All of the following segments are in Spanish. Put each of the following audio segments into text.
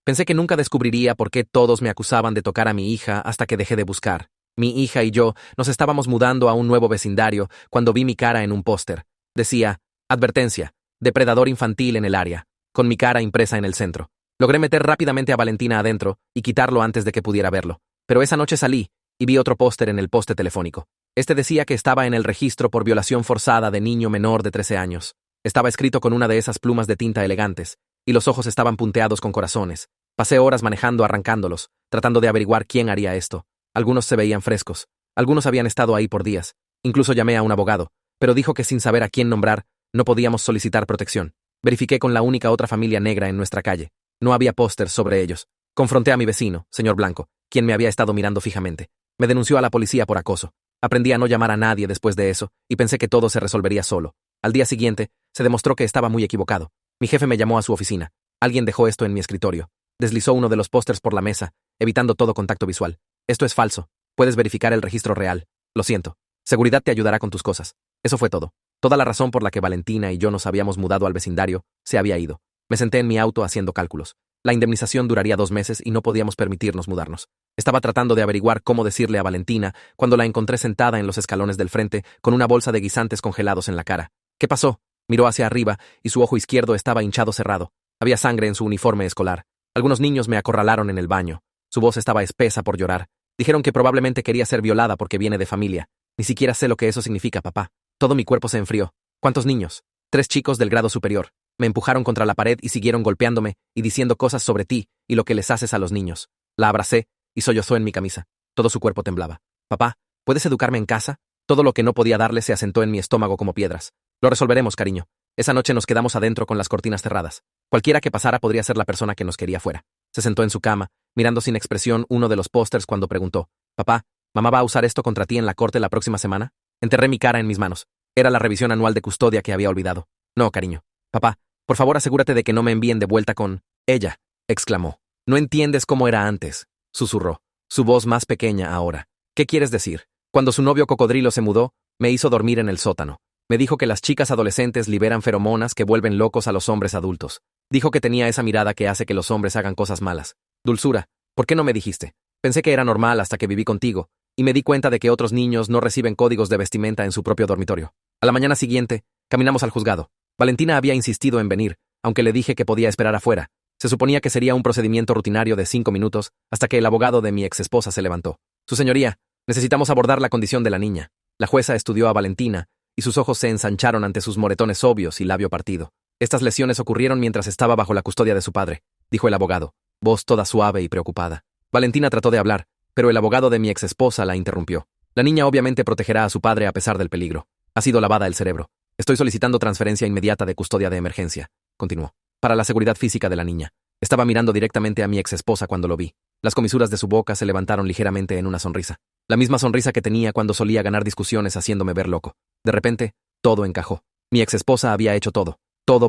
Pensé que nunca descubriría por qué todos me acusaban de tocar a mi hija hasta que dejé de buscar. Mi hija y yo nos estábamos mudando a un nuevo vecindario cuando vi mi cara en un póster. Decía, advertencia, depredador infantil en el área, con mi cara impresa en el centro. Logré meter rápidamente a Valentina adentro y quitarlo antes de que pudiera verlo. Pero esa noche salí y vi otro póster en el poste telefónico. Este decía que estaba en el registro por violación forzada de niño menor de 13 años. Estaba escrito con una de esas plumas de tinta elegantes, y los ojos estaban punteados con corazones. Pasé horas manejando arrancándolos, tratando de averiguar quién haría esto. Algunos se veían frescos, algunos habían estado ahí por días. Incluso llamé a un abogado, pero dijo que sin saber a quién nombrar, no podíamos solicitar protección. Verifiqué con la única otra familia negra en nuestra calle. No había pósters sobre ellos. Confronté a mi vecino, señor Blanco, quien me había estado mirando fijamente. Me denunció a la policía por acoso. Aprendí a no llamar a nadie después de eso, y pensé que todo se resolvería solo. Al día siguiente, se demostró que estaba muy equivocado. Mi jefe me llamó a su oficina. Alguien dejó esto en mi escritorio. Deslizó uno de los pósters por la mesa, evitando todo contacto visual. Esto es falso. Puedes verificar el registro real. Lo siento. Seguridad te ayudará con tus cosas. Eso fue todo. Toda la razón por la que Valentina y yo nos habíamos mudado al vecindario se había ido. Me senté en mi auto haciendo cálculos. La indemnización duraría 2 meses y no podíamos permitirnos mudarnos. Estaba tratando de averiguar cómo decirle a Valentina cuando la encontré sentada en los escalones del frente con una bolsa de guisantes congelados en la cara. ¿Qué pasó? Miró hacia arriba y su ojo izquierdo estaba hinchado cerrado. Había sangre en su uniforme escolar. Algunos niños me acorralaron en el baño. Su voz estaba espesa por llorar. Dijeron que probablemente quería ser violada porque viene de familia. Ni siquiera sé lo que eso significa, papá. Todo mi cuerpo se enfrió. ¿Cuántos niños? 3 chicos del grado superior. Me empujaron contra la pared y siguieron golpeándome y diciendo cosas sobre ti y lo que les haces a los niños. La abracé y sollozó en mi camisa. Todo su cuerpo temblaba. Papá, ¿puedes educarme en casa? Todo lo que no podía darle se asentó en mi estómago como piedras. Lo resolveremos, cariño. Esa noche nos quedamos adentro con las cortinas cerradas. Cualquiera que pasara podría ser la persona que nos quería fuera. Se sentó en su cama, mirando sin expresión uno de los pósters cuando preguntó, papá, ¿mamá va a usar esto contra ti en la corte la próxima semana? Enterré mi cara en mis manos. Era la revisión anual de custodia que había olvidado. No, cariño. Papá, por favor asegúrate de que no me envíen de vuelta con ella, exclamó. No entiendes cómo era antes, susurró, su voz más pequeña ahora. ¿Qué quieres decir? Cuando su novio Cocodrilo se mudó, me hizo dormir en el sótano. Me dijo que las chicas adolescentes liberan feromonas que vuelven locos a los hombres adultos. Dijo que tenía esa mirada que hace que los hombres hagan cosas malas. Dulzura, ¿por qué no me dijiste? Pensé que era normal hasta que viví contigo, y me di cuenta de que otros niños no reciben códigos de vestimenta en su propio dormitorio. A la mañana siguiente, caminamos al juzgado. Valentina había insistido en venir, aunque le dije que podía esperar afuera. Se suponía que sería un procedimiento rutinario de 5 minutos, hasta que el abogado de mi exesposa se levantó. Su señoría, necesitamos abordar la condición de la niña. La jueza estudió a Valentina, y sus ojos se ensancharon ante sus moretones obvios y labio partido. Estas lesiones ocurrieron mientras estaba bajo la custodia de su padre, dijo el abogado, voz toda suave y preocupada. Valentina trató de hablar, pero el abogado de mi exesposa la interrumpió. La niña obviamente protegerá a su padre a pesar del peligro. Ha sido lavada el cerebro. Estoy solicitando transferencia inmediata de custodia de emergencia, continuó, para la seguridad física de la niña. Estaba mirando directamente a mi exesposa cuando lo vi. Las comisuras de su boca se levantaron ligeramente en una sonrisa. La misma sonrisa que tenía cuando solía ganar discusiones haciéndome ver loco. De repente, todo encajó. Mi exesposa había hecho todo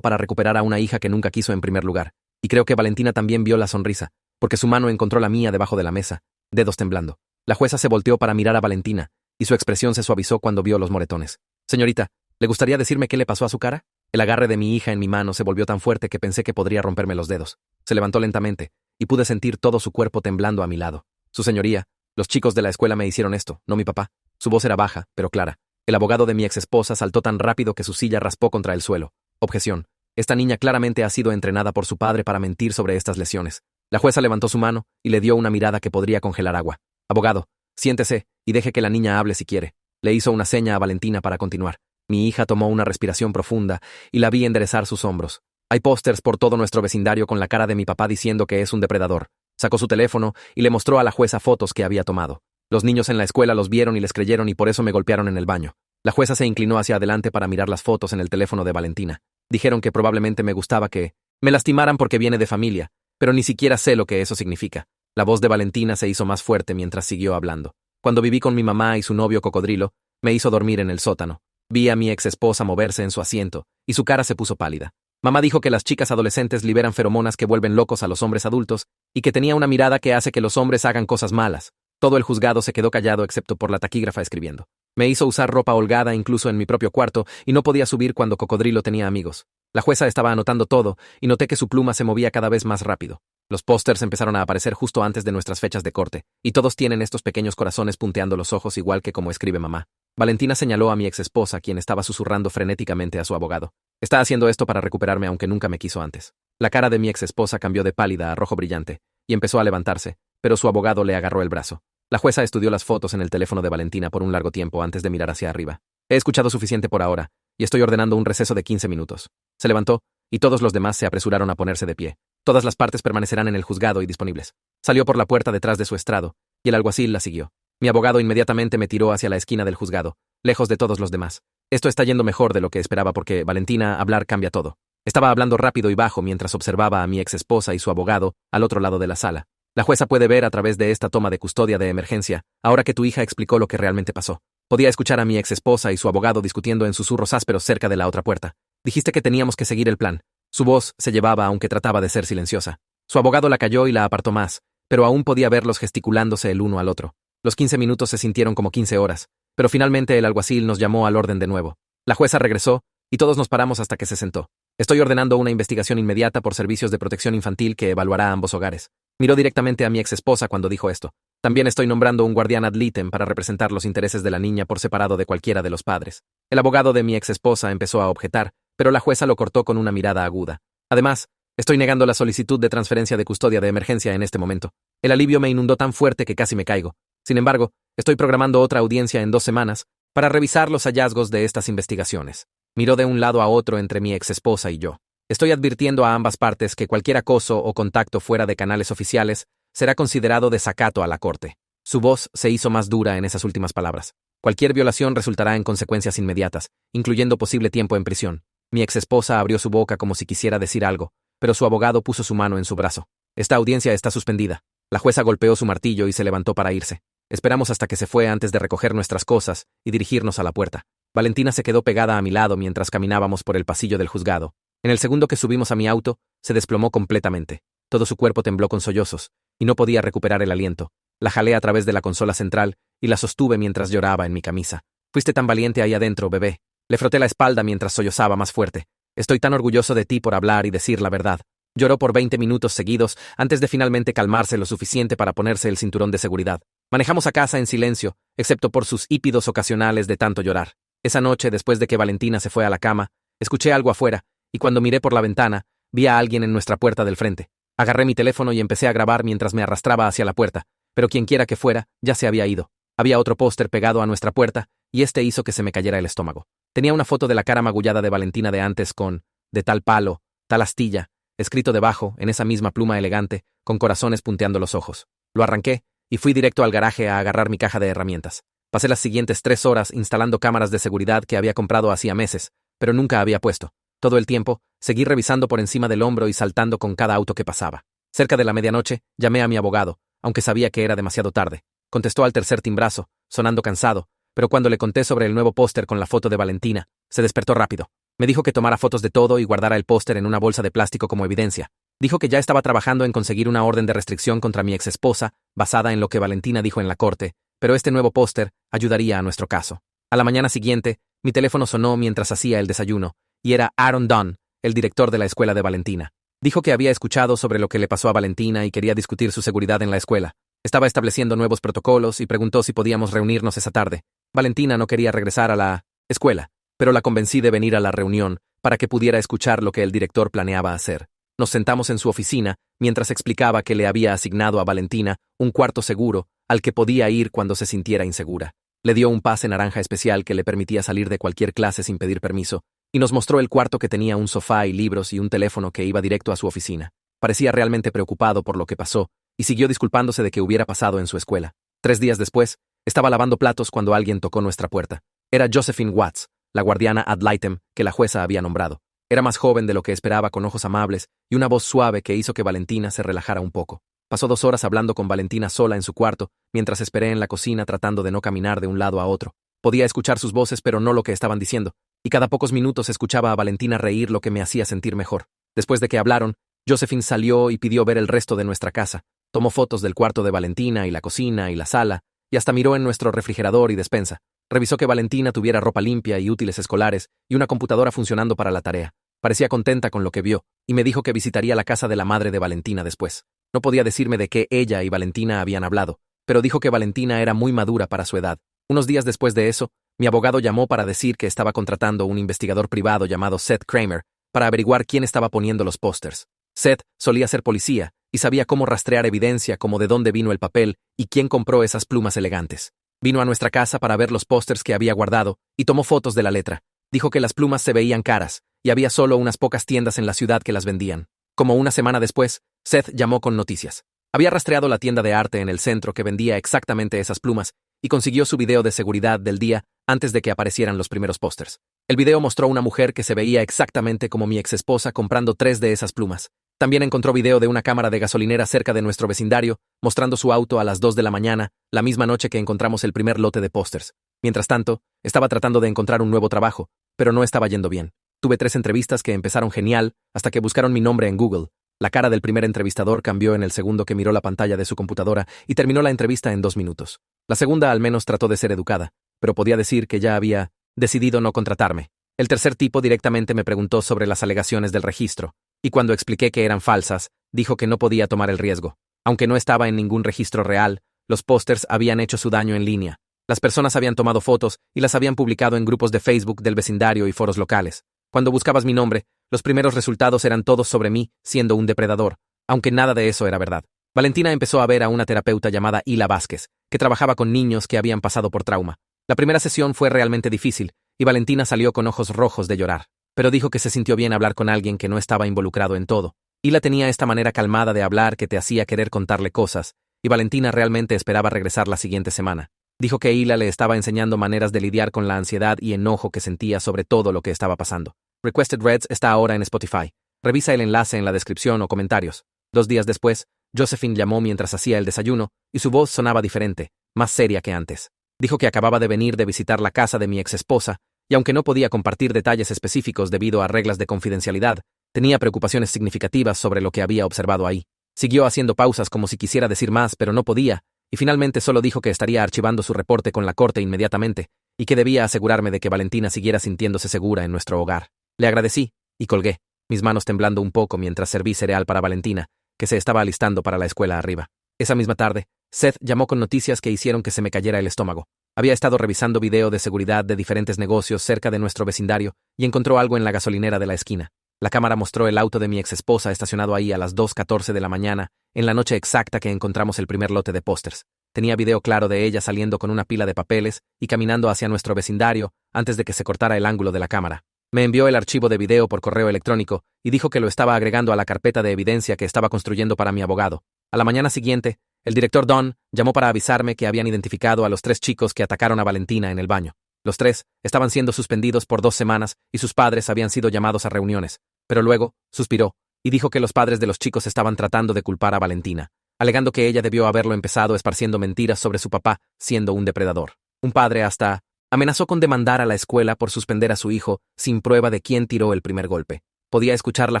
para recuperar a una hija que nunca quiso en primer lugar. Y creo que Valentina también vio la sonrisa, porque su mano encontró la mía debajo de la mesa, dedos temblando. La jueza se volteó para mirar a Valentina, y su expresión se suavizó cuando vio los moretones. Señorita, ¿le gustaría decirme qué le pasó a su cara? El agarre de mi hija en mi mano se volvió tan fuerte que pensé que podría romperme los dedos. Se levantó lentamente, y pude sentir todo su cuerpo temblando a mi lado. Su señoría, los chicos de la escuela me hicieron esto, no mi papá. Su voz era baja, pero clara. El abogado de mi exesposa saltó tan rápido que su silla raspó contra el suelo. Objeción. Esta niña claramente ha sido entrenada por su padre para mentir sobre estas lesiones. La jueza levantó su mano y le dio una mirada que podría congelar agua. Abogado, siéntese y deje que la niña hable si quiere. Le hizo una seña a Valentina para continuar. Mi hija tomó una respiración profunda y la vi enderezar sus hombros. Hay pósters por todo nuestro vecindario con la cara de mi papá diciendo que es un depredador. Sacó su teléfono y le mostró a la jueza fotos que había tomado. Los niños en la escuela los vieron y les creyeron y por eso me golpearon en el baño. La jueza se inclinó hacia adelante para mirar las fotos en el teléfono de Valentina. Dijeron que probablemente me gustaba que me lastimaran porque viene de familia, pero ni siquiera sé lo que eso significa. La voz de Valentina se hizo más fuerte mientras siguió hablando. Cuando viví con mi mamá y su novio Cocodrilo, me hizo dormir en el sótano. Vi a mi exesposa moverse en su asiento, y su cara se puso pálida. Mamá dijo que las chicas adolescentes liberan feromonas que vuelven locos a los hombres adultos, y que tenía una mirada que hace que los hombres hagan cosas malas. Todo el juzgado se quedó callado excepto por la taquígrafa escribiendo. Me hizo usar ropa holgada incluso en mi propio cuarto, y no podía subir cuando Cocodrilo tenía amigos. La jueza estaba anotando todo, y noté que su pluma se movía cada vez más rápido. Los pósters empezaron a aparecer justo antes de nuestras fechas de corte, y todos tienen estos pequeños corazones punteando los ojos igual que como escribe mamá. Valentina señaló a mi exesposa, quien estaba susurrando frenéticamente a su abogado. Está haciendo esto para recuperarme aunque nunca me quiso antes. La cara de mi exesposa cambió de pálida a rojo brillante, y empezó a levantarse, pero su abogado le agarró el brazo. La jueza estudió las fotos en el teléfono de Valentina por un largo tiempo antes de mirar hacia arriba. He escuchado suficiente por ahora, y estoy ordenando un receso de 15 minutos. Se levantó, y todos los demás se apresuraron a ponerse de pie. Todas las partes permanecerán en el juzgado y disponibles. Salió por la puerta detrás de su estrado, y el alguacil la siguió. Mi abogado inmediatamente me tiró hacia la esquina del juzgado, lejos de todos los demás. Esto está yendo mejor de lo que esperaba porque, Valentina, hablar cambia todo. Estaba hablando rápido y bajo mientras observaba a mi exesposa y su abogado al otro lado de la sala. La jueza puede ver a través de esta toma de custodia de emergencia, ahora que tu hija explicó lo que realmente pasó. Podía escuchar a mi exesposa y su abogado discutiendo en susurros ásperos cerca de la otra puerta. Dijiste que teníamos que seguir el plan. Su voz se llevaba aunque trataba de ser silenciosa. Su abogado la calló y la apartó más, pero aún podía verlos gesticulándose el uno al otro. Los 15 minutos se sintieron como 15 horas, pero finalmente el alguacil nos llamó al orden de nuevo. La jueza regresó, y todos nos paramos hasta que se sentó. Estoy ordenando una investigación inmediata por servicios de protección infantil que evaluará ambos hogares. Miró directamente a mi exesposa cuando dijo esto. También estoy nombrando un guardián ad litem para representar los intereses de la niña por separado de cualquiera de los padres. El abogado de mi exesposa empezó a objetar, pero la jueza lo cortó con una mirada aguda. Además, estoy negando la solicitud de transferencia de custodia de emergencia en este momento. El alivio me inundó tan fuerte que casi me caigo. Sin embargo, estoy programando otra audiencia en 2 semanas para revisar los hallazgos de estas investigaciones. Miró de un lado a otro entre mi exesposa y yo. Estoy advirtiendo a ambas partes que cualquier acoso o contacto fuera de canales oficiales será considerado desacato a la corte. Su voz se hizo más dura en esas últimas palabras. Cualquier violación resultará en consecuencias inmediatas, incluyendo posible tiempo en prisión. Mi exesposa abrió su boca como si quisiera decir algo, pero su abogado puso su mano en su brazo. Esta audiencia está suspendida. La jueza golpeó su martillo y se levantó para irse. Esperamos hasta que se fue antes de recoger nuestras cosas y dirigirnos a la puerta. Valentina se quedó pegada a mi lado mientras caminábamos por el pasillo del juzgado. En el segundo que subimos a mi auto, se desplomó completamente. Todo su cuerpo tembló con sollozos, y no podía recuperar el aliento. La jalé a través de la consola central y la sostuve mientras lloraba en mi camisa. Fuiste tan valiente ahí adentro, bebé. Le froté la espalda mientras sollozaba más fuerte. Estoy tan orgulloso de ti por hablar y decir la verdad. Lloró por 20 minutos seguidos antes de finalmente calmarse lo suficiente para ponerse el cinturón de seguridad. Manejamos a casa en silencio, excepto por sus hípidos ocasionales de tanto llorar. Esa noche, después de que Valentina se fue a la cama, escuché algo afuera, y cuando miré por la ventana, vi a alguien en nuestra puerta del frente. Agarré mi teléfono y empecé a grabar mientras me arrastraba hacia la puerta, pero quienquiera que fuera, ya se había ido. Había otro póster pegado a nuestra puerta, y este hizo que se me cayera el estómago. Tenía una foto de la cara magullada de Valentina de antes con «de tal palo, tal astilla», escrito debajo, en esa misma pluma elegante, con corazones punteando los ojos. Lo arranqué, y fui directo al garaje a agarrar mi caja de herramientas. Pasé las siguientes 3 horas instalando cámaras de seguridad que había comprado hacía meses, pero nunca había puesto. Todo el tiempo, seguí revisando por encima del hombro y saltando con cada auto que pasaba. Cerca de la medianoche, llamé a mi abogado, aunque sabía que era demasiado tarde. Contestó al tercer timbrazo, sonando cansado, pero cuando le conté sobre el nuevo póster con la foto de Valentina, se despertó rápido. Me dijo que tomara fotos de todo y guardara el póster en una bolsa de plástico como evidencia. Dijo que ya estaba trabajando en conseguir una orden de restricción contra mi exesposa, basada en lo que Valentina dijo en la corte, pero este nuevo póster ayudaría a nuestro caso. A la mañana siguiente, mi teléfono sonó mientras hacía el desayuno, y era Aaron Dunn, el director de la escuela de Valentina. Dijo que había escuchado sobre lo que le pasó a Valentina y quería discutir su seguridad en la escuela. Estaba estableciendo nuevos protocolos y preguntó si podíamos reunirnos esa tarde. Valentina no quería regresar a la escuela, pero la convencí de venir a la reunión para que pudiera escuchar lo que el director planeaba hacer. Nos sentamos en su oficina mientras explicaba que le había asignado a Valentina un cuarto seguro al que podía ir cuando se sintiera insegura. Le dio un pase naranja especial que le permitía salir de cualquier clase sin pedir permiso, y nos mostró el cuarto que tenía un sofá y libros y un teléfono que iba directo a su oficina. Parecía realmente preocupado por lo que pasó, y siguió disculpándose de que hubiera pasado en su escuela. 3 días después, estaba lavando platos cuando alguien tocó nuestra puerta. Era Josephine Watts, la guardiana ad litem que la jueza había nombrado. Era más joven de lo que esperaba, con ojos amables y una voz suave que hizo que Valentina se relajara un poco. Pasó 2 horas hablando con Valentina sola en su cuarto, mientras esperé en la cocina tratando de no caminar de un lado a otro. Podía escuchar sus voces, pero no lo que estaban diciendo, y cada pocos minutos escuchaba a Valentina reír, lo que me hacía sentir mejor. Después de que hablaron, Josephine salió y pidió ver el resto de nuestra casa. Tomó fotos del cuarto de Valentina y la cocina y la sala, y hasta miró en nuestro refrigerador y despensa. Revisó que Valentina tuviera ropa limpia y útiles escolares y una computadora funcionando para la tarea. Parecía contenta con lo que vio, y me dijo que visitaría la casa de la madre de Valentina después. No podía decirme de qué ella y Valentina habían hablado, pero dijo que Valentina era muy madura para su edad. Unos días después de eso, mi abogado llamó para decir que estaba contratando un investigador privado llamado Seth Kramer para averiguar quién estaba poniendo los pósters. Seth solía ser policía y sabía cómo rastrear evidencia como de dónde vino el papel y quién compró esas plumas elegantes. Vino a nuestra casa para ver los pósters que había guardado y tomó fotos de la letra. Dijo que las plumas se veían caras y había solo unas pocas tiendas en la ciudad que las vendían. Como una semana después, Seth llamó con noticias. Había rastreado la tienda de arte en el centro que vendía exactamente esas plumas y consiguió su video de seguridad del día antes de que aparecieran los primeros pósters. El video mostró una mujer que se veía exactamente como mi exesposa comprando 3 de esas plumas. También encontró video de una cámara de gasolinera cerca de nuestro vecindario, mostrando su auto a las 2 de la mañana, la misma noche que encontramos el primer lote de pósters. Mientras tanto, estaba tratando de encontrar un nuevo trabajo, pero no estaba yendo bien. Tuve 3 entrevistas que empezaron genial hasta que buscaron mi nombre en Google. La cara del primer entrevistador cambió en el segundo que miró la pantalla de su computadora y terminó la entrevista en 2 minutos. La segunda al menos trató de ser educada, pero podía decir que ya había decidido no contratarme. El tercer tipo directamente me preguntó sobre las alegaciones del registro, y cuando expliqué que eran falsas, dijo que no podía tomar el riesgo. Aunque no estaba en ningún registro real, los pósters habían hecho su daño en línea. Las personas habían tomado fotos y las habían publicado en grupos de Facebook del vecindario y foros locales. Cuando buscabas mi nombre, los primeros resultados eran todos sobre mí, siendo un depredador, aunque nada de eso era verdad. Valentina empezó a ver a una terapeuta llamada Hila Vázquez, que trabajaba con niños que habían pasado por trauma. La primera sesión fue realmente difícil, y Valentina salió con ojos rojos de llorar, pero dijo que se sintió bien hablar con alguien que no estaba involucrado en todo. Hila tenía esta manera calmada de hablar que te hacía querer contarle cosas, y Valentina realmente esperaba regresar la siguiente semana. Dijo que Hila le estaba enseñando maneras de lidiar con la ansiedad y enojo que sentía sobre todo lo que estaba pasando. Requested Reds está ahora en Spotify. Revisa el enlace en la descripción o comentarios. 2 días después, Josephine llamó mientras hacía el desayuno, y su voz sonaba diferente, más seria que antes. Dijo que acababa de venir de visitar la casa de mi exesposa, y aunque no podía compartir detalles específicos debido a reglas de confidencialidad, tenía preocupaciones significativas sobre lo que había observado ahí. Siguió haciendo pausas como si quisiera decir más, pero no podía, y finalmente solo dijo que estaría archivando su reporte con la corte inmediatamente, y que debía asegurarme de que Valentina siguiera sintiéndose segura en nuestro hogar. Le agradecí, y colgué, mis manos temblando un poco mientras serví cereal para Valentina, que se estaba alistando para la escuela arriba. Esa misma tarde, Seth llamó con noticias que hicieron que se me cayera el estómago. Había estado revisando video de seguridad de diferentes negocios cerca de nuestro vecindario y encontró algo en la gasolinera de la esquina. La cámara mostró el auto de mi exesposa estacionado ahí a las 2:14 de la mañana, en la noche exacta que encontramos el primer lote de pósters. Tenía video claro de ella saliendo con una pila de papeles y caminando hacia nuestro vecindario antes de que se cortara el ángulo de la cámara. Me envió el archivo de video por correo electrónico y dijo que lo estaba agregando a la carpeta de evidencia que estaba construyendo para mi abogado. A la mañana siguiente, el director Don llamó para avisarme que habían identificado a los 3 chicos que atacaron a Valentina en el baño. Los 3 estaban siendo suspendidos por 2 semanas y sus padres habían sido llamados a reuniones. Pero luego, suspiró, y dijo que los padres de los chicos estaban tratando de culpar a Valentina, alegando que ella debió haberlo empezado esparciendo mentiras sobre su papá, siendo un depredador. Un padre hasta amenazó con demandar a la escuela por suspender a su hijo sin prueba de quién tiró el primer golpe. Podía escuchar la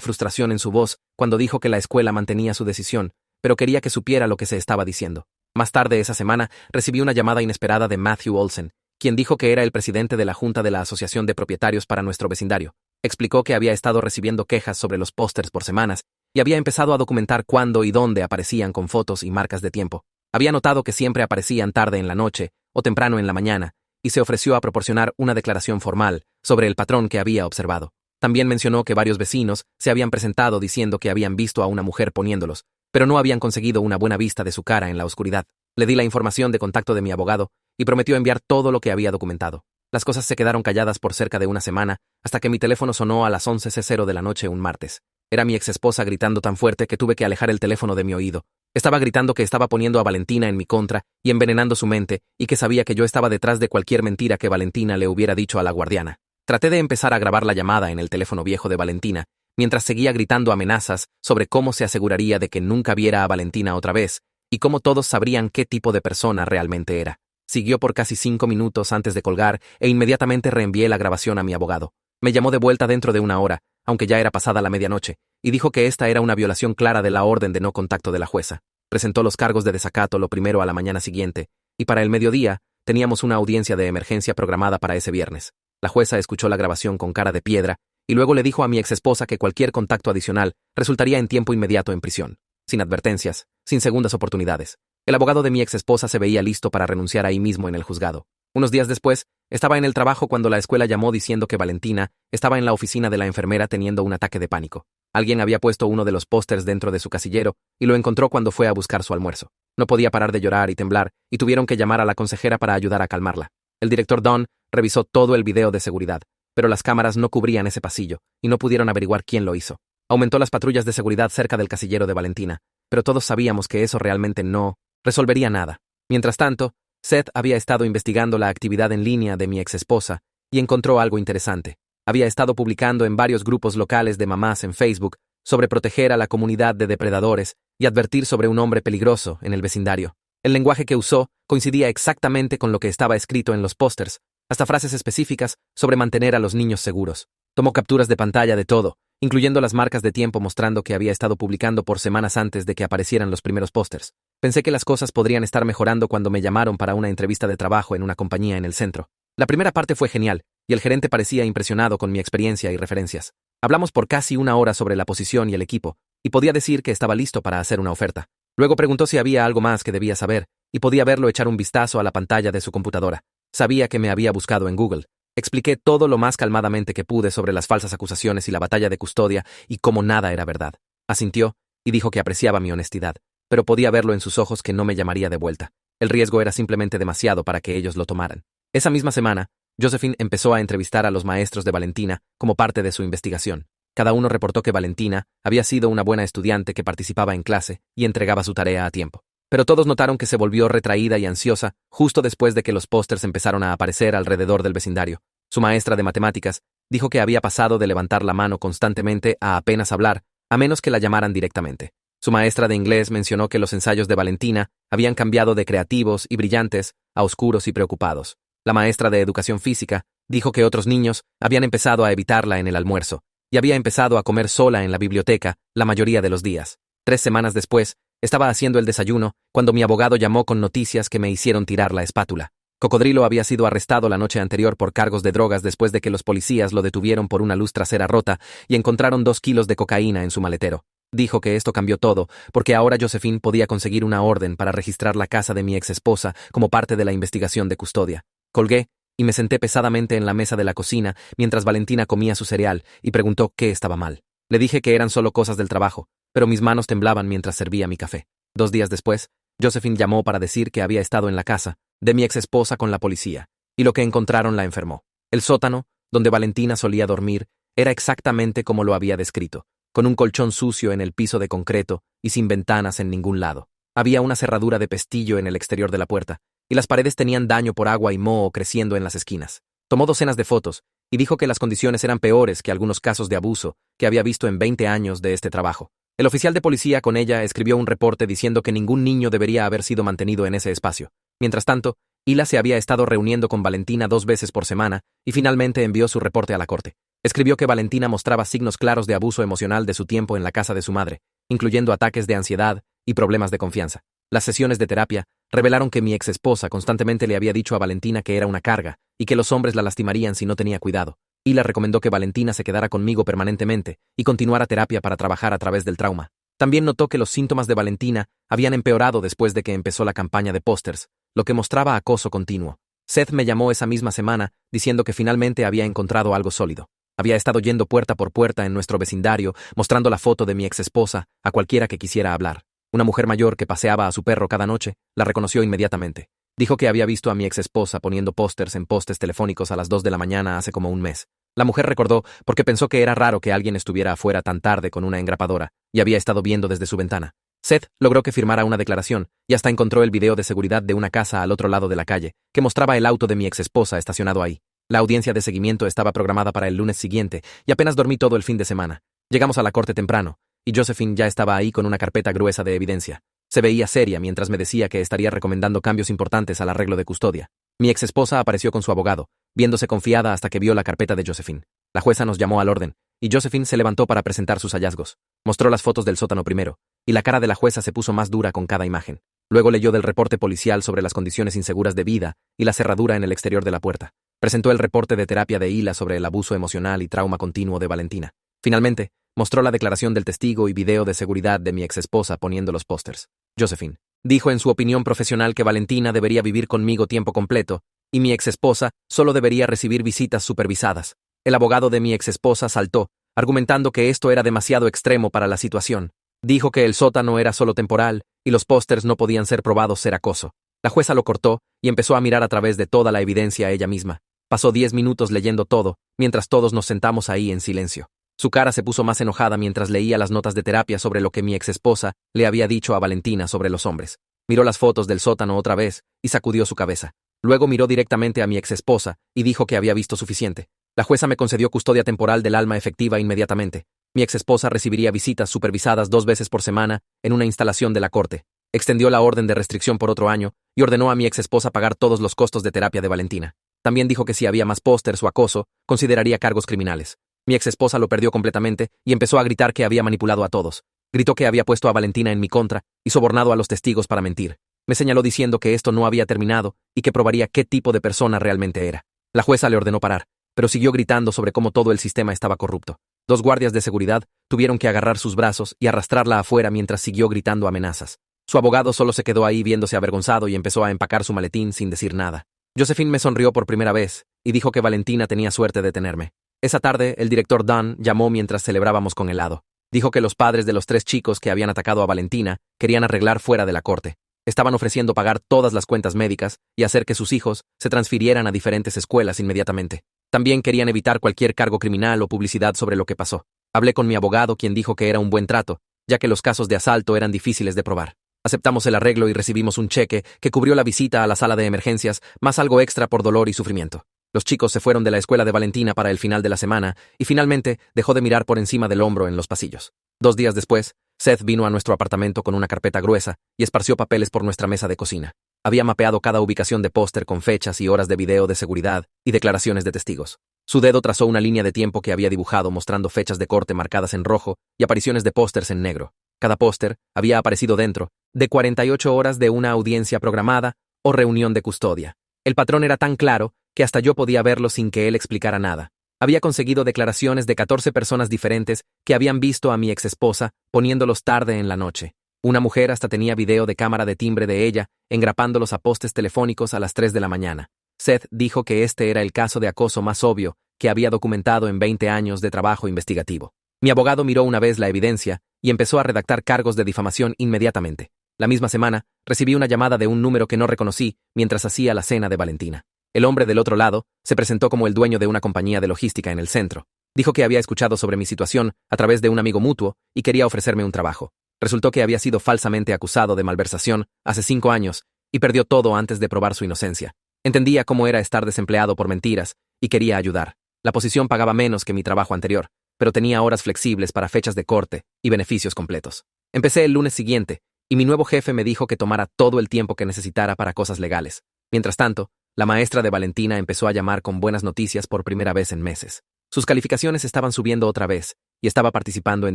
frustración en su voz cuando dijo que la escuela mantenía su decisión, pero quería que supiera lo que se estaba diciendo. Más tarde esa semana, recibí una llamada inesperada de Matthew Olsen, quien dijo que era el presidente de la Junta de la Asociación de Propietarios para nuestro vecindario. Explicó que había estado recibiendo quejas sobre los pósters por semanas y había empezado a documentar cuándo y dónde aparecían con fotos y marcas de tiempo. Había notado que siempre aparecían tarde en la noche o temprano en la mañana, y se ofreció a proporcionar una declaración formal sobre el patrón que había observado. También mencionó que varios vecinos se habían presentado diciendo que habían visto a una mujer poniéndolos, pero no habían conseguido una buena vista de su cara en la oscuridad. Le di la información de contacto de mi abogado y prometió enviar todo lo que había documentado. Las cosas se quedaron calladas por cerca de una semana, hasta que mi teléfono sonó a las 11:00 de la noche un martes. Era mi exesposa gritando tan fuerte que tuve que alejar el teléfono de mi oído. Estaba gritando que estaba poniendo a Valentina en mi contra y envenenando su mente, y que sabía que yo estaba detrás de cualquier mentira que Valentina le hubiera dicho a la guardiana. Traté de empezar a grabar la llamada en el teléfono viejo de Valentina, mientras seguía gritando amenazas sobre cómo se aseguraría de que nunca viera a Valentina otra vez, y cómo todos sabrían qué tipo de persona realmente era. Siguió por casi 5 minutos antes de colgar e inmediatamente reenvié la grabación a mi abogado. Me llamó de vuelta dentro de 1 hora, aunque ya era pasada la medianoche, y dijo que esta era una violación clara de la orden de no contacto de la jueza. Presentó los cargos de desacato lo primero a la mañana siguiente, y para el mediodía teníamos una audiencia de emergencia programada para ese viernes. La jueza escuchó la grabación con cara de piedra, y luego le dijo a mi exesposa que cualquier contacto adicional resultaría en tiempo inmediato en prisión. sin advertencias, sin segundas oportunidades. El abogado de mi ex esposa se veía listo para renunciar ahí mismo en el juzgado. Unos días después, estaba en el trabajo cuando la escuela llamó diciendo que Valentina estaba en la oficina de la enfermera teniendo un ataque de pánico. Alguien había puesto uno de los pósters dentro de su casillero y lo encontró cuando fue a buscar su almuerzo. No podía parar de llorar y temblar, y tuvieron que llamar a la consejera para ayudar a calmarla. El director Don revisó todo el video de seguridad, pero las cámaras no cubrían ese pasillo, y no pudieron averiguar quién lo hizo. Aumentó las patrullas de seguridad cerca del casillero de Valentina, pero todos sabíamos que eso realmente no resolvería nada. Mientras tanto, Seth había estado investigando la actividad en línea de mi exesposa y encontró algo interesante. Había estado publicando en varios grupos locales de mamás en Facebook sobre proteger a la comunidad de depredadores y advertir sobre un hombre peligroso en el vecindario. El lenguaje que usó coincidía exactamente con lo que estaba escrito en los pósters, hasta frases específicas sobre mantener a los niños seguros. Tomó capturas de pantalla de todo, incluyendo las marcas de tiempo mostrando que había estado publicando por semanas antes de que aparecieran los primeros pósters. Pensé que las cosas podrían estar mejorando cuando me llamaron para una entrevista de trabajo en una compañía en el centro. La primera parte fue genial, y el gerente parecía impresionado con mi experiencia y referencias. Hablamos por casi una hora sobre la posición y el equipo, y podía decir que estaba listo para hacer una oferta. Luego preguntó si había algo más que debía saber, y podía verlo echar un vistazo a la pantalla de su computadora. Sabía que me había buscado en Google. Expliqué todo lo más calmadamente que pude sobre las falsas acusaciones y la batalla de custodia y cómo nada era verdad. Asintió y dijo que apreciaba mi honestidad, pero podía verlo en sus ojos que no me llamaría de vuelta. El riesgo era simplemente demasiado para que ellos lo tomaran. Esa misma semana, Josephine empezó a entrevistar a los maestros de Valentina como parte de su investigación. Cada uno reportó que Valentina había sido una buena estudiante que participaba en clase y entregaba su tarea a tiempo. Pero todos notaron que se volvió retraída y ansiosa justo después de que los pósters empezaron a aparecer alrededor del vecindario. Su maestra de matemáticas dijo que había pasado de levantar la mano constantemente a apenas hablar, a menos que la llamaran directamente. Su maestra de inglés mencionó que los ensayos de Valentina habían cambiado de creativos y brillantes a oscuros y preocupados. La maestra de educación física dijo que otros niños habían empezado a evitarla en el almuerzo y había empezado a comer sola en la biblioteca la mayoría de los días. 3 semanas después, estaba haciendo el desayuno cuando mi abogado llamó con noticias que me hicieron tirar la espátula. Cocodrilo había sido arrestado la noche anterior por cargos de drogas después de que los policías lo detuvieron por una luz trasera rota y encontraron 2 kilos de cocaína en su maletero. Dijo que esto cambió todo, porque ahora Josephine podía conseguir una orden para registrar la casa de mi exesposa como parte de la investigación de custodia. Colgué y me senté pesadamente en la mesa de la cocina mientras Valentina comía su cereal y preguntó qué estaba mal. Le dije que eran solo cosas del trabajo, pero mis manos temblaban mientras servía mi café. 2 días después, Josephine llamó para decir que había estado en la casa de mi exesposa con la policía, y lo que encontraron la enfermó. El sótano, donde Valentina solía dormir, era exactamente como lo había descrito, con un colchón sucio en el piso de concreto y sin ventanas en ningún lado. Había una cerradura de pestillo en el exterior de la puerta, y las paredes tenían daño por agua y moho creciendo en las esquinas. Tomó docenas de fotos, y dijo que las condiciones eran peores que algunos casos de abuso que había visto en 20 años de este trabajo. El oficial de policía con ella escribió un reporte diciendo que ningún niño debería haber sido mantenido en ese espacio. Mientras tanto, Hila se había estado reuniendo con Valentina 2 veces por semana y finalmente envió su reporte a la corte. Escribió que Valentina mostraba signos claros de abuso emocional de su tiempo en la casa de su madre, incluyendo ataques de ansiedad y problemas de confianza. Las sesiones de terapia revelaron que mi exesposa constantemente le había dicho a Valentina que era una carga y que los hombres la lastimarían si no tenía cuidado. Hila recomendó que Valentina se quedara conmigo permanentemente y continuara terapia para trabajar a través del trauma. También notó que los síntomas de Valentina habían empeorado después de que empezó la campaña de pósters, lo que mostraba acoso continuo. Seth me llamó esa misma semana diciendo que finalmente había encontrado algo sólido. Había estado yendo puerta por puerta en nuestro vecindario, mostrando la foto de mi exesposa a cualquiera que quisiera hablar. Una mujer mayor que paseaba a su perro cada noche la reconoció inmediatamente. Dijo que había visto a mi exesposa poniendo pósters en postes telefónicos a las 2 de la mañana hace como un mes. La mujer recordó porque pensó que era raro que alguien estuviera afuera tan tarde con una engrapadora, y había estado viendo desde su ventana. Seth logró que firmara una declaración, y hasta encontró el video de seguridad de una casa al otro lado de la calle, que mostraba el auto de mi exesposa estacionado ahí. La audiencia de seguimiento estaba programada para el lunes siguiente, y apenas dormí todo el fin de semana. Llegamos a la corte temprano, y Josephine ya estaba ahí con una carpeta gruesa de evidencia. Se veía seria mientras me decía que estaría recomendando cambios importantes al arreglo de custodia. Mi exesposa apareció con su abogado, viéndose confiada hasta que vio la carpeta de Josephine. La jueza nos llamó al orden, y Josephine se levantó para presentar sus hallazgos. Mostró las fotos del sótano primero, y la cara de la jueza se puso más dura con cada imagen. Luego leyó del reporte policial sobre las condiciones inseguras de vida y la cerradura en el exterior de la puerta. Presentó el reporte de terapia de Hila sobre el abuso emocional y trauma continuo de Valentina. Finalmente, Mostró la declaración del testigo y video de seguridad de mi exesposa poniendo los pósters. Josephine dijo en su opinión profesional que Valentina debería vivir conmigo tiempo completo y mi exesposa solo debería recibir visitas supervisadas. El abogado de mi exesposa saltó, argumentando que esto era demasiado extremo para la situación. Dijo que el sótano era solo temporal y los pósters no podían ser probados ser acoso. La jueza lo cortó y empezó a mirar a través de toda la evidencia a ella misma. Pasó 10 minutos leyendo todo, mientras todos nos sentamos ahí en silencio. Su cara se puso más enojada mientras leía las notas de terapia sobre lo que mi exesposa le había dicho a Valentina sobre los hombres. Miró las fotos del sótano otra vez y sacudió su cabeza. Luego miró directamente a mi exesposa y dijo que había visto suficiente. La jueza me concedió custodia temporal del alma efectiva inmediatamente. Mi exesposa recibiría visitas supervisadas 2 veces por semana en una instalación de la corte. Extendió la orden de restricción por otro año y ordenó a mi exesposa pagar todos los costos de terapia de Valentina. También dijo que si había más pósters o acoso, consideraría cargos criminales. Mi exesposa lo perdió completamente y empezó a gritar que había manipulado a todos. Gritó que había puesto a Valentina en mi contra y sobornado a los testigos para mentir. Me señaló diciendo que esto no había terminado y que probaría qué tipo de persona realmente era. La jueza le ordenó parar, pero siguió gritando sobre cómo todo el sistema estaba corrupto. 2 guardias de seguridad tuvieron que agarrar sus brazos y arrastrarla afuera mientras siguió gritando amenazas. Su abogado solo se quedó ahí viéndose avergonzado y empezó a empacar su maletín sin decir nada. Josephine me sonrió por primera vez y dijo que Valentina tenía suerte de tenerme. Esa tarde, el director Dunn llamó mientras celebrábamos con helado. Dijo que los padres de los 3 chicos que habían atacado a Valentina querían arreglar fuera de la corte. Estaban ofreciendo pagar todas las cuentas médicas y hacer que sus hijos se transfirieran a diferentes escuelas inmediatamente. También querían evitar cualquier cargo criminal o publicidad sobre lo que pasó. Hablé con mi abogado, quien dijo que era un buen trato, ya que los casos de asalto eran difíciles de probar. Aceptamos el arreglo y recibimos un cheque que cubrió la visita a la sala de emergencias, más algo extra por dolor y sufrimiento. Los chicos se fueron de la escuela de Valentina para el final de la semana y finalmente dejó de mirar por encima del hombro en los pasillos. 2 días después, Seth vino a nuestro apartamento con una carpeta gruesa y esparció papeles por nuestra mesa de cocina. Había mapeado cada ubicación de póster con fechas y horas de video de seguridad y declaraciones de testigos. Su dedo trazó una línea de tiempo que había dibujado mostrando fechas de corte marcadas en rojo y apariciones de pósters en negro. Cada póster había aparecido dentro de 48 horas de una audiencia programada o reunión de custodia. El patrón era tan claro que hasta yo podía verlo sin que él explicara nada. Había conseguido declaraciones de 14 personas diferentes que habían visto a mi exesposa poniéndolos tarde en la noche. Una mujer hasta tenía video de cámara de timbre de ella engrapándolos a postes telefónicos a las 3 de la mañana. Seth dijo que este era el caso de acoso más obvio que había documentado en 20 años de trabajo investigativo. Mi abogado miró una vez la evidencia y empezó a redactar cargos de difamación inmediatamente. La misma semana, recibí una llamada de un número que no reconocí mientras hacía la cena de Valentina. El hombre del otro lado se presentó como el dueño de una compañía de logística en el centro. Dijo que había escuchado sobre mi situación a través de un amigo mutuo y quería ofrecerme un trabajo. Resultó que había sido falsamente acusado de malversación hace 5 años y perdió todo antes de probar su inocencia. Entendía cómo era estar desempleado por mentiras y quería ayudar. La posición pagaba menos que mi trabajo anterior, pero tenía horas flexibles para fechas de corte y beneficios completos. Empecé el lunes siguiente y mi nuevo jefe me dijo que tomara todo el tiempo que necesitara para cosas legales. Mientras tanto, la maestra de Valentina empezó a llamar con buenas noticias por primera vez en meses. Sus calificaciones estaban subiendo otra vez y estaba participando en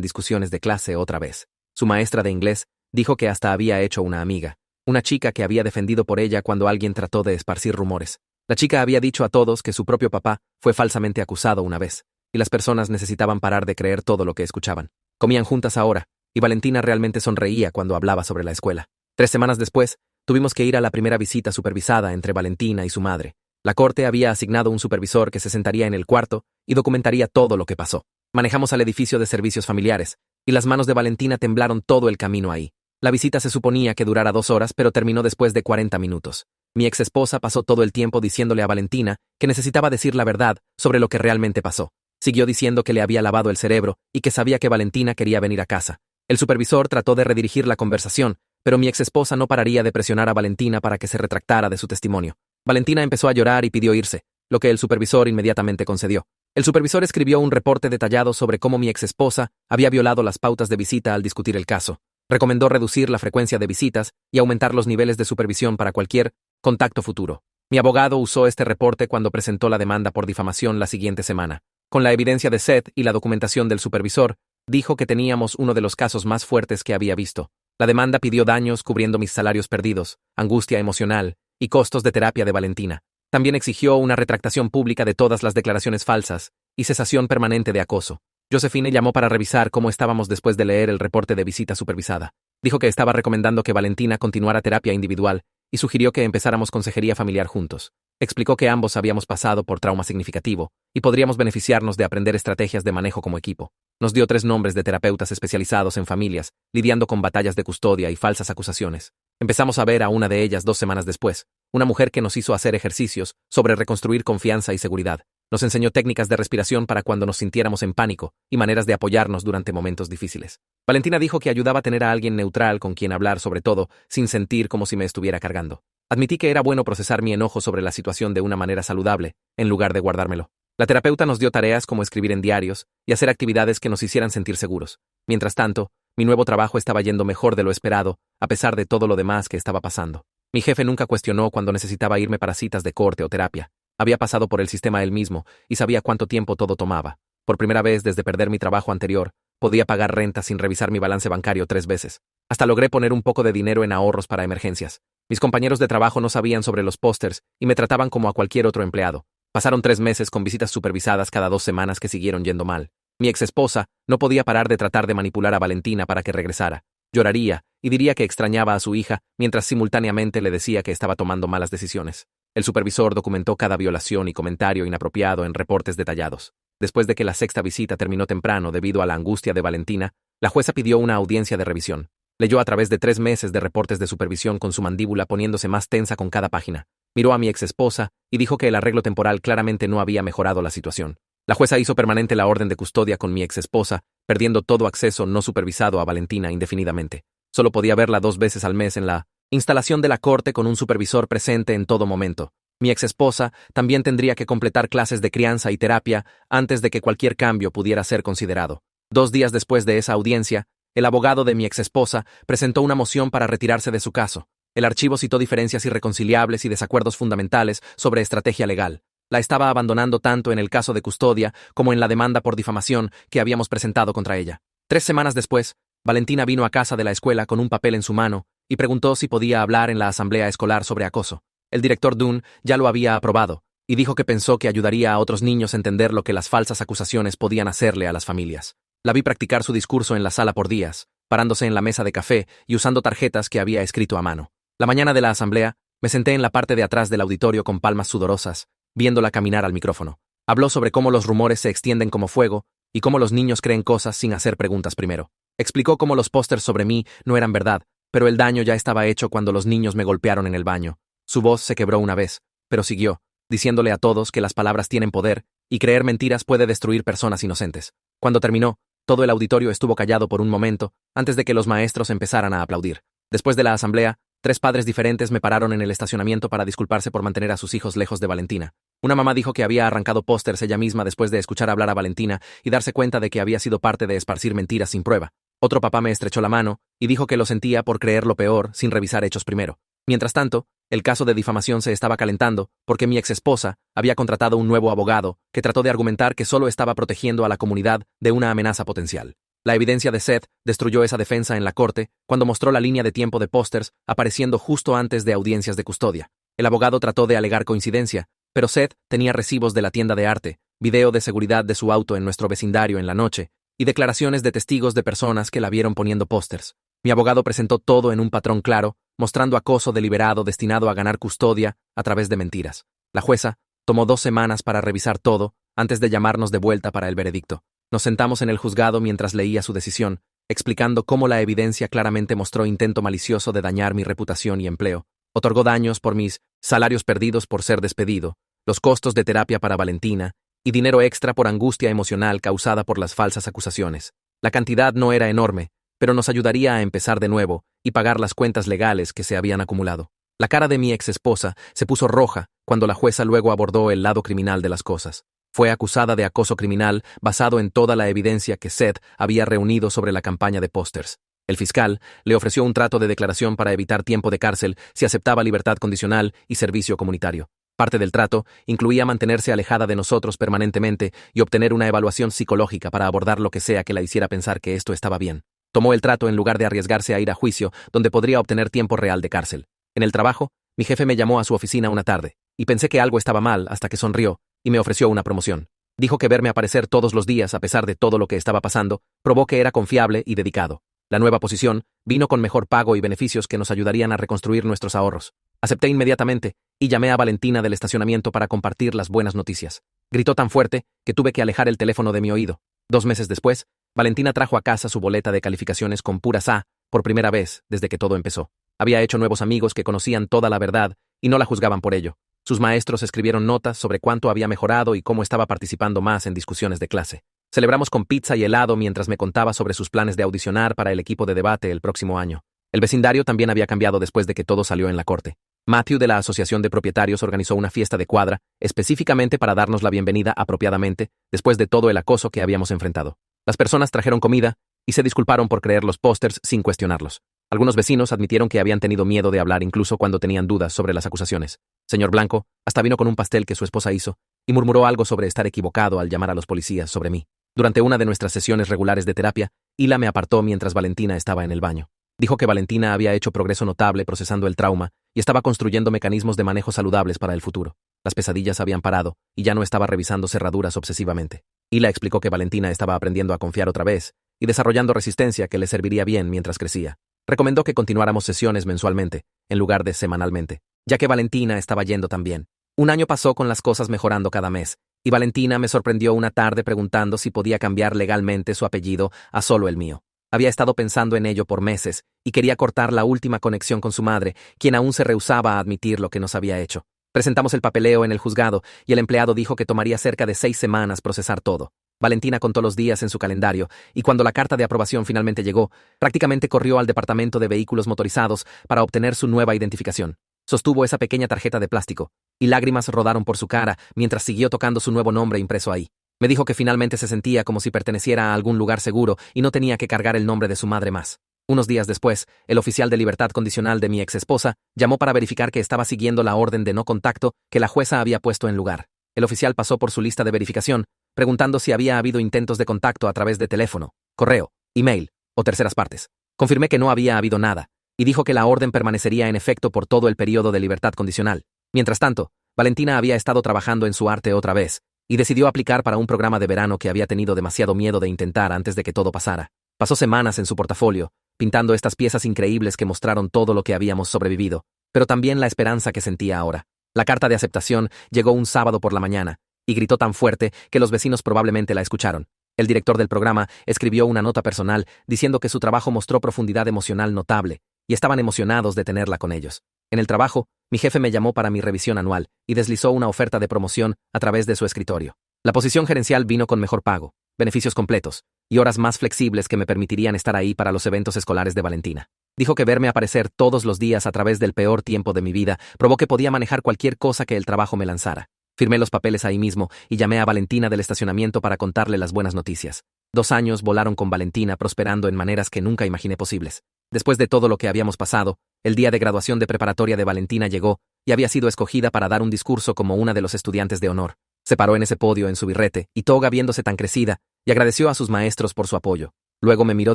discusiones de clase otra vez. Su maestra de inglés dijo que hasta había hecho una amiga, una chica que había defendido por ella cuando alguien trató de esparcir rumores. La chica había dicho a todos que su propio papá fue falsamente acusado una vez, y las personas necesitaban parar de creer todo lo que escuchaban. Comían juntas ahora, y Valentina realmente sonreía cuando hablaba sobre la escuela. 3 semanas después, tuvimos que ir a la primera visita supervisada entre Valentina y su madre. La corte había asignado un supervisor que se sentaría en el cuarto y documentaría todo lo que pasó. Manejamos al edificio de servicios familiares, y las manos de Valentina temblaron todo el camino ahí. La visita se suponía que durara 2 horas, pero terminó después de 40 minutos. Mi exesposa pasó todo el tiempo diciéndole a Valentina que necesitaba decir la verdad sobre lo que realmente pasó. Siguió diciendo que le había lavado el cerebro y que sabía que Valentina quería venir a casa. El supervisor trató de redirigir la conversación, pero mi exesposa no pararía de presionar a Valentina para que se retractara de su testimonio. Valentina empezó a llorar y pidió irse, lo que el supervisor inmediatamente concedió. El supervisor escribió un reporte detallado sobre cómo mi exesposa había violado las pautas de visita al discutir el caso. Recomendó reducir la frecuencia de visitas y aumentar los niveles de supervisión para cualquier contacto futuro. Mi abogado usó este reporte cuando presentó la demanda por difamación la siguiente semana. Con la evidencia de Seth y la documentación del supervisor, dijo que teníamos uno de los casos más fuertes que había visto. La demanda pidió daños cubriendo mis salarios perdidos, angustia emocional y costos de terapia de Valentina. También exigió una retractación pública de todas las declaraciones falsas y cesación permanente de acoso. Josephine llamó para revisar cómo estábamos después de leer el reporte de visita supervisada. Dijo que estaba recomendando que Valentina continuara terapia individual y sugirió que empezáramos consejería familiar juntos. Explicó que ambos habíamos pasado por trauma significativo y podríamos beneficiarnos de aprender estrategias de manejo como equipo. Nos dio 3 nombres de terapeutas especializados en familias, lidiando con batallas de custodia y falsas acusaciones. Empezamos a ver a una de ellas 2 semanas después, una mujer que nos hizo hacer ejercicios sobre reconstruir confianza y seguridad. Nos enseñó técnicas de respiración para cuando nos sintiéramos en pánico y maneras de apoyarnos durante momentos difíciles. Valentina dijo que ayudaba a tener a alguien neutral con quien hablar sobre todo, sin sentir como si me estuviera cargando. Admití que era bueno procesar mi enojo sobre la situación de una manera saludable, en lugar de guardármelo. La terapeuta nos dio tareas como escribir en diarios y hacer actividades que nos hicieran sentir seguros. Mientras tanto, mi nuevo trabajo estaba yendo mejor de lo esperado, a pesar de todo lo demás que estaba pasando. Mi jefe nunca cuestionó cuando necesitaba irme para citas de corte o terapia. Había pasado por el sistema él mismo y sabía cuánto tiempo todo tomaba. Por primera vez desde perder mi trabajo anterior, podía pagar renta sin revisar mi balance bancario 3 veces. Hasta logré poner un poco de dinero en ahorros para emergencias. Mis compañeros de trabajo no sabían sobre los pósters y me trataban como a cualquier otro empleado. Pasaron 3 meses con visitas supervisadas cada 2 semanas que siguieron yendo mal. Mi exesposa no podía parar de tratar de manipular a Valentina para que regresara. Lloraría y diría que extrañaba a su hija, mientras simultáneamente le decía que estaba tomando malas decisiones. El supervisor documentó cada violación y comentario inapropiado en reportes detallados. Después de que la 6ª visita terminó temprano debido a la angustia de Valentina, la jueza pidió una audiencia de revisión. Leyó a través de 3 meses de reportes de supervisión con su mandíbula poniéndose más tensa con cada página. Miró a mi exesposa y dijo que el arreglo temporal claramente no había mejorado la situación. La jueza hizo permanente la orden de custodia con mi exesposa, perdiendo todo acceso no supervisado a Valentina indefinidamente. Solo podía verla 2 veces al mes en la instalación de la corte con un supervisor presente en todo momento. Mi exesposa también tendría que completar clases de crianza y terapia antes de que cualquier cambio pudiera ser considerado. 2 días después de esa audiencia, el abogado de mi exesposa presentó una moción para retirarse de su caso. El archivo citó diferencias irreconciliables y desacuerdos fundamentales sobre estrategia legal. La estaba abandonando tanto en el caso de custodia como en la demanda por difamación que habíamos presentado contra ella. 3 semanas después, Valentina vino a casa de la escuela con un papel en su mano y preguntó si podía hablar en la asamblea escolar sobre acoso. El director Dunn ya lo había aprobado y dijo que pensó que ayudaría a otros niños a entender lo que las falsas acusaciones podían hacerle a las familias. La vi practicar su discurso en la sala por días, parándose en la mesa de café y usando tarjetas que había escrito a mano. La mañana de la asamblea, me senté en la parte de atrás del auditorio con palmas sudorosas, viéndola caminar al micrófono. Habló sobre cómo los rumores se extienden como fuego y cómo los niños creen cosas sin hacer preguntas primero. Explicó cómo los pósters sobre mí no eran verdad, pero el daño ya estaba hecho cuando los niños me golpearon en el baño. Su voz se quebró una vez, pero siguió, diciéndole a todos que las palabras tienen poder y creer mentiras puede destruir personas inocentes. Cuando terminó, todo el auditorio estuvo callado por un momento antes de que los maestros empezaran a aplaudir. Después de la asamblea, 3 padres diferentes me pararon en el estacionamiento para disculparse por mantener a sus hijos lejos de Valentina. Una mamá dijo que había arrancado pósters ella misma después de escuchar hablar a Valentina y darse cuenta de que había sido parte de esparcir mentiras sin prueba. Otro papá me estrechó la mano y dijo que lo sentía por creer lo peor sin revisar hechos primero. Mientras tanto, el caso de difamación se estaba calentando porque mi exesposa había contratado un nuevo abogado que trató de argumentar que solo estaba protegiendo a la comunidad de una amenaza potencial. La evidencia de Seth destruyó esa defensa en la corte cuando mostró la línea de tiempo de pósters apareciendo justo antes de audiencias de custodia. El abogado trató de alegar coincidencia, pero Seth tenía recibos de la tienda de arte, video de seguridad de su auto en nuestro vecindario en la noche y declaraciones de testigos de personas que la vieron poniendo pósters. Mi abogado presentó todo en un patrón claro, mostrando acoso deliberado destinado a ganar custodia a través de mentiras. La jueza tomó 2 semanas para revisar todo antes de llamarnos de vuelta para el veredicto. Nos sentamos en el juzgado mientras leía su decisión, explicando cómo la evidencia claramente mostró intento malicioso de dañar mi reputación y empleo. Otorgó daños por mis salarios perdidos por ser despedido, los costos de terapia para Valentina y dinero extra por angustia emocional causada por las falsas acusaciones. La cantidad no era enorme, pero nos ayudaría a empezar de nuevo y pagar las cuentas legales que se habían acumulado. La cara de mi exesposa se puso roja cuando la jueza luego abordó el lado criminal de las cosas. Fue acusada de acoso criminal basado en toda la evidencia que Seth había reunido sobre la campaña de pósters. El fiscal le ofreció un trato de declaración para evitar tiempo de cárcel si aceptaba libertad condicional y servicio comunitario. Parte del trato incluía mantenerse alejada de nosotros permanentemente y obtener una evaluación psicológica para abordar lo que sea que la hiciera pensar que esto estaba bien. Tomó el trato en lugar de arriesgarse a ir a juicio, donde podría obtener tiempo real de cárcel. En el trabajo, mi jefe me llamó a su oficina una tarde, y pensé que algo estaba mal hasta que sonrió y me ofreció una promoción. Dijo que verme aparecer todos los días a pesar de todo lo que estaba pasando, probó que era confiable y dedicado. La nueva posición vino con mejor pago y beneficios que nos ayudarían a reconstruir nuestros ahorros. Acepté inmediatamente y llamé a Valentina del estacionamiento para compartir las buenas noticias. Gritó tan fuerte que tuve que alejar el teléfono de mi oído. 2 meses después, Valentina trajo a casa su boleta de calificaciones con puras A, por primera vez desde que todo empezó. Había hecho nuevos amigos que conocían toda la verdad y no la juzgaban por ello. Sus maestros escribieron notas sobre cuánto había mejorado y cómo estaba participando más en discusiones de clase. Celebramos con pizza y helado mientras me contaba sobre sus planes de audicionar para el equipo de debate el próximo año. El vecindario también había cambiado después de que todo salió en la corte. Matthew de la Asociación de Propietarios organizó una fiesta de cuadra, específicamente para darnos la bienvenida apropiadamente, después de todo el acoso que habíamos enfrentado. Las personas trajeron comida y se disculparon por creer los pósters sin cuestionarlos. Algunos vecinos admitieron que habían tenido miedo de hablar incluso cuando tenían dudas sobre las acusaciones. Señor Blanco hasta vino con un pastel que su esposa hizo y murmuró algo sobre estar equivocado al llamar a los policías sobre mí. Durante una de nuestras sesiones regulares de terapia, Hila me apartó mientras Valentina estaba en el baño. Dijo que Valentina había hecho progreso notable procesando el trauma y estaba construyendo mecanismos de manejo saludables para el futuro. Las pesadillas habían parado y ya no estaba revisando cerraduras obsesivamente. Hila explicó que Valentina estaba aprendiendo a confiar otra vez y desarrollando resistencia que le serviría bien mientras crecía. Recomendó que continuáramos sesiones mensualmente, en lugar de semanalmente, ya que Valentina estaba yendo tan bien. Un año pasó con las cosas mejorando cada mes, y Valentina me sorprendió una tarde preguntando si podía cambiar legalmente su apellido a solo el mío. Había estado pensando en ello por meses, y quería cortar la última conexión con su madre, quien aún se rehusaba a admitir lo que nos había hecho. Presentamos el papeleo en el juzgado, y el empleado dijo que tomaría cerca de 6 semanas procesar todo. Valentina contó los días en su calendario, y cuando la carta de aprobación finalmente llegó, prácticamente corrió al departamento de vehículos motorizados para obtener su nueva identificación. Sostuvo esa pequeña tarjeta de plástico, y lágrimas rodaron por su cara mientras siguió tocando su nuevo nombre impreso ahí. Me dijo que finalmente se sentía como si perteneciera a algún lugar seguro y no tenía que cargar el nombre de su madre más. Unos días después, el oficial de libertad condicional de mi exesposa llamó para verificar que estaba siguiendo la orden de no contacto que la jueza había puesto en lugar. El oficial pasó por su lista de verificación, preguntando si había habido intentos de contacto a través de teléfono, correo, email o terceras partes. Confirmé que no había habido nada, y dijo que la orden permanecería en efecto por todo el periodo de libertad condicional. Mientras tanto, Valentina había estado trabajando en su arte otra vez, y decidió aplicar para un programa de verano que había tenido demasiado miedo de intentar antes de que todo pasara. Pasó semanas en su portafolio, pintando estas piezas increíbles que mostraron todo lo que habíamos sobrevivido, pero también la esperanza que sentía ahora. La carta de aceptación llegó un sábado por la mañana, y gritó tan fuerte que los vecinos probablemente la escucharon. El director del programa escribió una nota personal diciendo que su trabajo mostró profundidad emocional notable, y estaban emocionados de tenerla con ellos. En el trabajo, mi jefe me llamó para mi revisión anual y deslizó una oferta de promoción a través de su escritorio. La posición gerencial vino con mejor pago, beneficios completos y horas más flexibles que me permitirían estar ahí para los eventos escolares de Valentina. Dijo que verme aparecer todos los días a través del peor tiempo de mi vida probó que podía manejar cualquier cosa que el trabajo me lanzara. Firmé los papeles ahí mismo y llamé a Valentina del estacionamiento para contarle las buenas noticias. 2 años volaron con Valentina prosperando en maneras que nunca imaginé posibles. Después de todo lo que habíamos pasado, el día de graduación de preparatoria de Valentina llegó y había sido escogida para dar un discurso como una de los estudiantes de honor. Se paró en ese podio en su birrete y toga viéndose tan crecida y agradeció a sus maestros por su apoyo. Luego me miró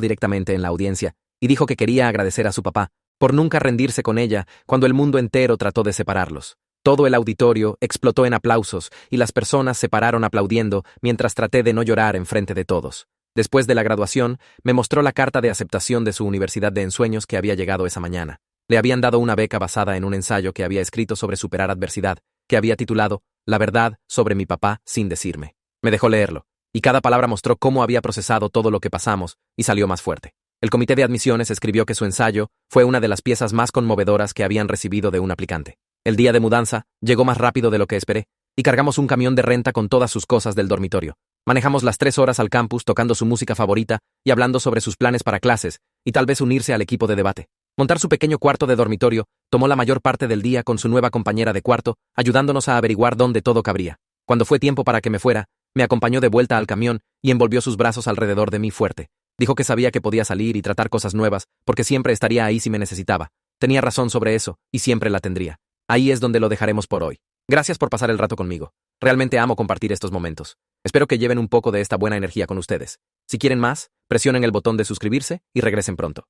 directamente en la audiencia y dijo que quería agradecer a su papá por nunca rendirse con ella cuando el mundo entero trató de separarlos. Todo el auditorio explotó en aplausos y las personas se pararon aplaudiendo mientras traté de no llorar enfrente de todos. Después de la graduación, me mostró la carta de aceptación de su universidad de ensueños que había llegado esa mañana. Le habían dado una beca basada en un ensayo que había escrito sobre superar adversidad, que había titulado La verdad sobre mi papá sin decirme. Me dejó leerlo, y cada palabra mostró cómo había procesado todo lo que pasamos, y salió más fuerte. El comité de admisiones escribió que su ensayo fue una de las piezas más conmovedoras que habían recibido de un aplicante. El día de mudanza llegó más rápido de lo que esperé, y cargamos un camión de renta con todas sus cosas del dormitorio. Manejamos las 3 horas al campus tocando su música favorita y hablando sobre sus planes para clases, y tal vez unirse al equipo de debate. Montar su pequeño cuarto de dormitorio tomó la mayor parte del día con su nueva compañera de cuarto, ayudándonos a averiguar dónde todo cabría. Cuando fue tiempo para que me fuera, me acompañó de vuelta al camión y envolvió sus brazos alrededor de mí fuerte. Dijo que sabía que podía salir y tratar cosas nuevas, porque siempre estaría ahí si me necesitaba. Tenía razón sobre eso, y siempre la tendría. Ahí es donde lo dejaremos por hoy. Gracias por pasar el rato conmigo. Realmente amo compartir estos momentos. Espero que lleven un poco de esta buena energía con ustedes. Si quieren más, presionen el botón de suscribirse y regresen pronto.